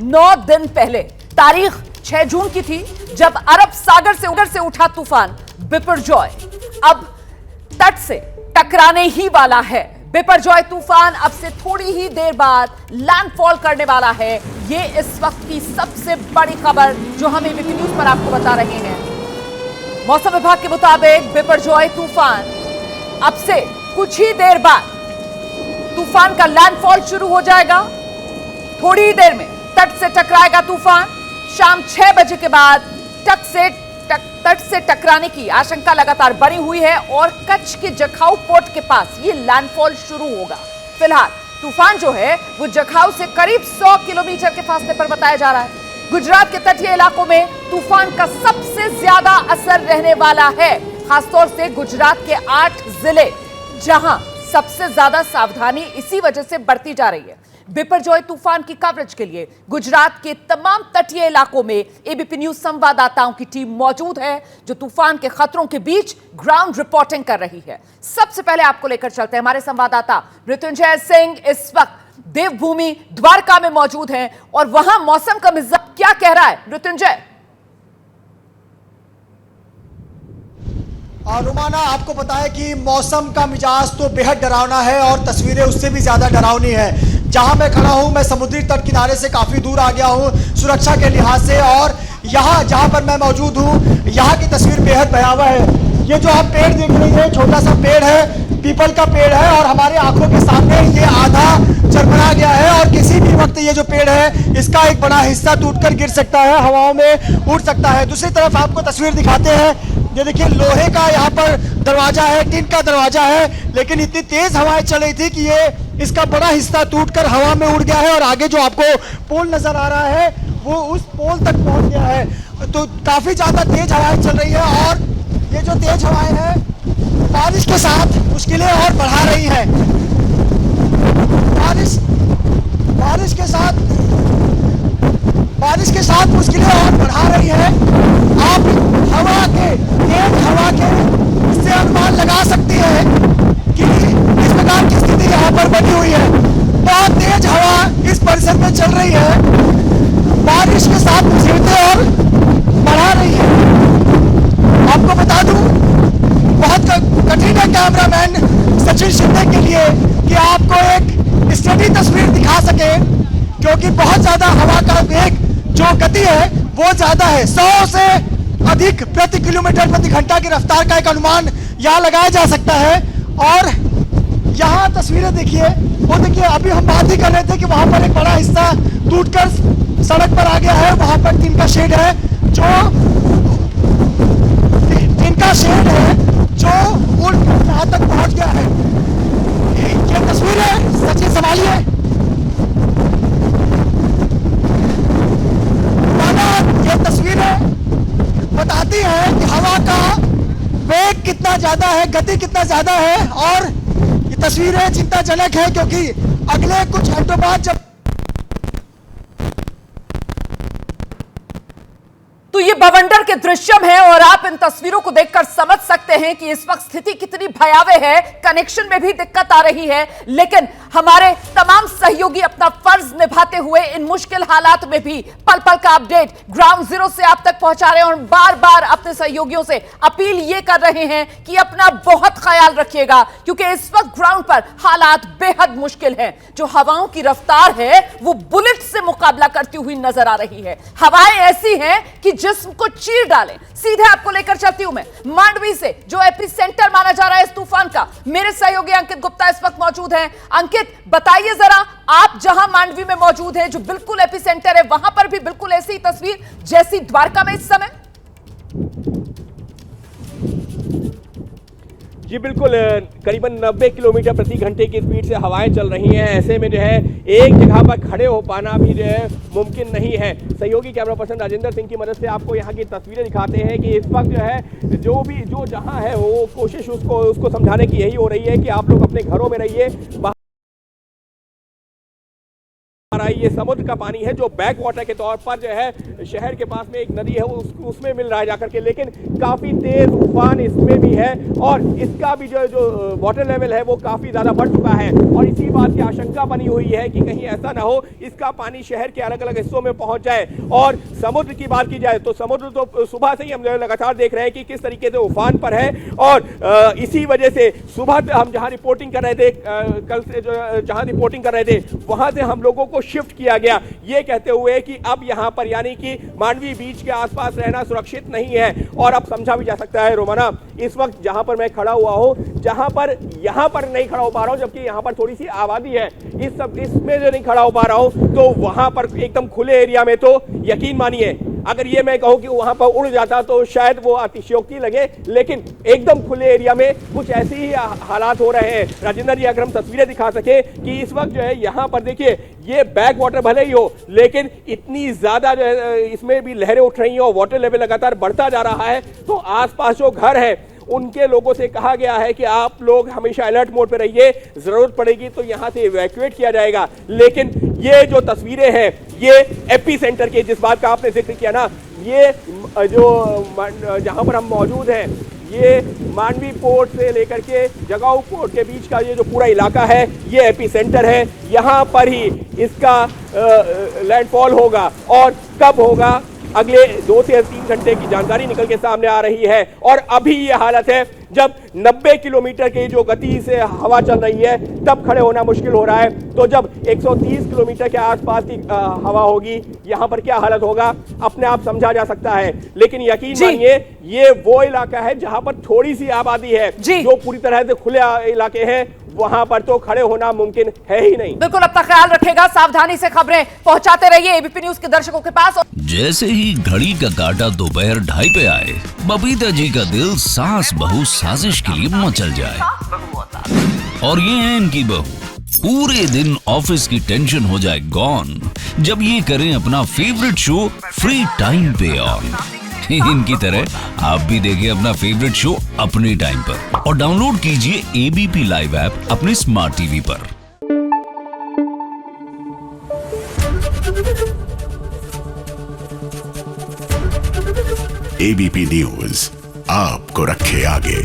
9 दिन पहले तारीख 6 जून की थी जब अरब सागर से उठा तूफान बिपरजॉय अब तट से टकराने ही वाला है। बिपरजॉय तूफान अब से थोड़ी ही देर बाद लैंडफॉल करने वाला है। ये इस वक्त की सबसे बड़ी खबर जो हम एबीपी न्यूज पर आपको बता रहे हैं। मौसम विभाग के मुताबिक बिपरजॉय तूफान अब से कुछ ही देर बाद तूफान का लैंडफॉल शुरू हो जाएगा। थोड़ी ही देर में तट से टकराएगा तूफान। शाम 6 बजे के बाद तट से टकराने की आशंका लगातार बनी हुई है और कच्छ के जखाऊ पोर्ट के पास ये लैंडफॉल शुरू होगा। फिलहाल तूफान जो है वो जखाऊ से करीब 100 किलोमीटर के फासले पर बताया जा रहा है। गुजरात के तटीय इलाकों में तूफान का सबसे ज्यादा असर रहने वाला है, खासतौर से गुजरात के 8 जिले जहां सबसे ज्यादा सावधानी इसी वजह से बरती जा रही है। बिपरजॉय तूफान की कवरेज के लिए गुजरात के तमाम तटीय इलाकों में एबीपी न्यूज संवाददाताओं की टीम मौजूद है जो तूफान के खतरों के बीच ग्राउंड रिपोर्टिंग कर रही है। सबसे पहले आपको लेकर चलते हैं, हमारे संवाददाता मृत्युंजय सिंह इस वक्त देवभूमि द्वारका में मौजूद हैं और वहां मौसम का मिजाज क्या कह रहा है। मृत्युंजय, रुमाना, आपको पता है कि मौसम का मिजाज तो बेहद डरावना है और तस्वीरें उससे भी ज्यादा डरावनी है। जहां मैं खड़ा हूं, मैं समुद्री तट किनारे से काफी दूर आ गया हूं सुरक्षा के लिहाज से, और यहां जहां पर मैं मौजूद हूं यहां की तस्वीर बेहद भयावह है। ये जो आप पेड़ देख रही है, छोटा सा पेड़ है, पीपल का पेड़ है और हमारे आंखों के सामने ये आधा चरमरा गया है और किसी भी वक्त ये जो पेड़ है इसका एक बड़ा हिस्सा टूटकर गिर सकता है, हवाओं में उड़ सकता है। दूसरी तरफ आपको तस्वीर दिखाते हैं, ये देखिए लोहे का यहाँ पर दरवाजा है, टीन का दरवाजा है, लेकिन इतनी तेज हवाएं चल रही थी कि ये इसका बड़ा हिस्सा टूटकर हवा में उड़ गया है और आगे जो आपको पोल नजर आ रहा है वो उस पोल तक पहुंच गया है। तो काफी ज्यादा तेज हवाएं चल रही है और ये जो तेज हवाएं हैं बारिश के साथ मुश्किलें और बढ़ा रही हैं। बारिश के साथ मुश्किलें और बढ़ा रही है। आप तेज हवा के इससे अनुमान लगा सकती है कि इस प्रकार की स्थिति यहाँ पर बनी हुई है। बहुत तेज हवा इस परिसर में चल रही है, बारिश के साथ मुसीबतें और बढ़ा रही है। आपको बता दूं, बहुत कठिन है कैमरामैन सचिन शिंदे के लिए कि आपको एक स्टडी तस्वीर दिखा सके, क्योंकि बहुत ज्यादा हवा का वेग जो गति है वो ज्यादा है। 100 से अधिक प्रति किलोमीटर प्रति घंटा की रफ्तार का एक अनुमान यहाँ लगाया जा सकता है। और यहाँ तस्वीरें देखिए, वो देखिए अभी हम बात ही कर रहे थे कि वहां पर एक बड़ा हिस्सा टूटकर सड़क पर आ गया है। वहां पर टीन का शेड है जो उड़ यहाँ तक पहुंच गया है। ये तस्वीर है, सचिन संभालिए। ये तस्वीरें बताती है कि हवा का वेग कितना ज्यादा है, गति कितना ज्यादा है, और ये तस्वीरें चिंताजनक है क्योंकि अगले कुछ घंटों बाद जब तो ये बवंडर के दृश्यम है और आप इन तस्वीरों को देखकर समझ सकते हैं कि इस वक्त स्थिति कितनी भयावह है। कनेक्शन में भी दिक्कत आ रही है, लेकिन हमारे तमाम सहयोगी अपना फर्ज निभाते हुए इन मुश्किल हालात में भी पल पल का अपडेट ग्राउंड जीरो से आप तक पहुंचा रहे हैं और बार बार अपने सहयोगियों से अपील ये कर रहे हैं कि अपना बहुत ख्याल रखिएगा, क्योंकि इस वक्त ग्राउंड पर हालात बेहद मुश्किल हैं। जो हवाओं की रफ्तार है वो बुलेट से मुकाबला करती हुई नजर आ रही है। हवाएं ऐसी हैं कि जिस्म को चीर डालें। सीधे आपको लेकर चलती हूं मैं मांडवी से, जो एपिसेंटर माना जा रहा है इस तूफान का। मेरे सहयोगी अंकित गुप्ता इस वक्त मौजूद हैं। अंकित, बताइए जरा, आप जहां मांडवी में मौजूद हैं, जो बिल्कुल एपिसेंटर है, वहां पर भी बिल्कुल ऐसी तस्वीर जैसी द्वारका में इस समय? जी बिल्कुल, करीबन 90 किलोमीटर प्रति घंटे की स्पीड से हवाएं चल रही हैं। ऐसे में जो है एक जगह पर खड़े हो पाना भी जो है मुमकिन नहीं है। सहयोगी कैमरा पर्सन राजेंद्र सिंह की मदद से आपको यहाँ की तस्वीरें दिखाते हैं कि इस वक्त जो है जो जहाँ है वो कोशिश उसको समझाने की यही हो रही है कि आप लोग अपने घरों में रहिए। ये समुद्र का पानी है जो बैक वाटर के तौर पर जो है शहर के पास में एक नदी है उसमें मिल रहा है जाकर के, लेकिन काफ़ी तेज तूफान इसमें भी है और इसका भी जो वाटर लेवल है वो काफ़ी ज़्यादा बढ़ चुका है और इसी बात की आशंका बनी हुई है कि कहीं ऐसा ना हो इसका पानी शहर के अलग अलग हिस्सों में पहुंच जाए। और समुद्र की बात की जाए तो समुद्र तो सुबह से ही हम लगातार देख रहे हैं कि किस तरीके से उफान पर है और इसी वजह से सुबह हम जहां रिपोर्टिंग कर रहे थे कल से जो जहां रिपोर्टिंग कर रहे थे वहां से हम लोगों को शिफ्ट किया गया ये कहते हुए कि अब यहां पर यानी कि मांडवी बीच के आसपास रहना सुरक्षित नहीं है। और अब समझा भी जा सकता है रोमाना, इस वक्त जहां पर मैं खड़ा हुआ हूं जहां पर यहां पर नहीं खड़ा हो पा रहा हूं जबकि यहां पर थोड़ी सी आबादी है, इसमें जो नहीं खड़ा हो पा रहा हूं तो वहां पर एकदम खुले एरिया में तो यकीन मानिए अगर ये मैं कहूं कि वहां पर उड़ जाता तो शायद वो अतिशयोक्ति लगे, लेकिन एकदम खुले एरिया में कुछ ऐसे ही हालात हो रहे हैं। राजेंद्र जी अगर हम तस्वीरें दिखा सके कि इस वक्त जो है यहाँ पर देखिए ये बैक वाटर भले ही हो लेकिन इतनी ज्यादा जो है इसमें भी लहरें उठ रही हैं और वाटर लेवल लगातार बढ़ता जा रहा है। तो आसपास जो घर है उनके लोगों से कहा गया है कि आप लोग हमेशा अलर्ट मोड पे रहिए, जरूरत पड़ेगी तो यहां से इवैक्यूएट किया जाएगा। लेकिन ये जो तस्वीरें हैं ये एपी सेंटर के जिस बात का आपने जिक्र किया ना, ये जो जहां पर हम मौजूद हैं ये मांडवी पोर्ट से लेकर के जगाऊ पोर्ट के बीच का ये जो पूरा इलाका है ये एपी सेंटर है। यहाँ पर ही इसका लैंडफॉल होगा और कब होगा अगले 2 से 3 घंटे की जानकारी निकल के सामने आ रही है। और अभी ये हालत है जब 90 किलोमीटर की जो गति से हवा चल रही है तब खड़े होना मुश्किल हो रहा है, तो जब 130 किलोमीटर के आसपास की हवा होगी यहाँ पर क्या हालत होगा अपने आप समझा जा सकता है। लेकिन यकीन मानिए ये वो इलाका है जहां पर थोड़ी सी आबादी है, जो पूरी तरह से खुले इलाके हैं वहां पर तो खड़े होना मुमकिन है ही नहीं। बिल्कुल अपना ख्याल रखेगा, सावधानी से खबरें पहुंचाते रहिए एबीपी न्यूज के दर्शकों के पास। जैसे ही घड़ी का काटा दोपहर 2:30 पे आए बबीता जी का दिल सास बहू साजिश के लिए मचल जाए। और ये है इनकी बहू, पूरे दिन ऑफिस की टेंशन हो जाए गॉन जब ये करें अपना फेवरेट शो फ्री टाइम पे ऑन। इनकी तरह आप भी देखिए अपना फेवरेट शो अपने टाइम पर और डाउनलोड कीजिए एबीपी लाइव ऐप अपने स्मार्ट टीवी पर। एबीपी न्यूज आपको रखे आगे।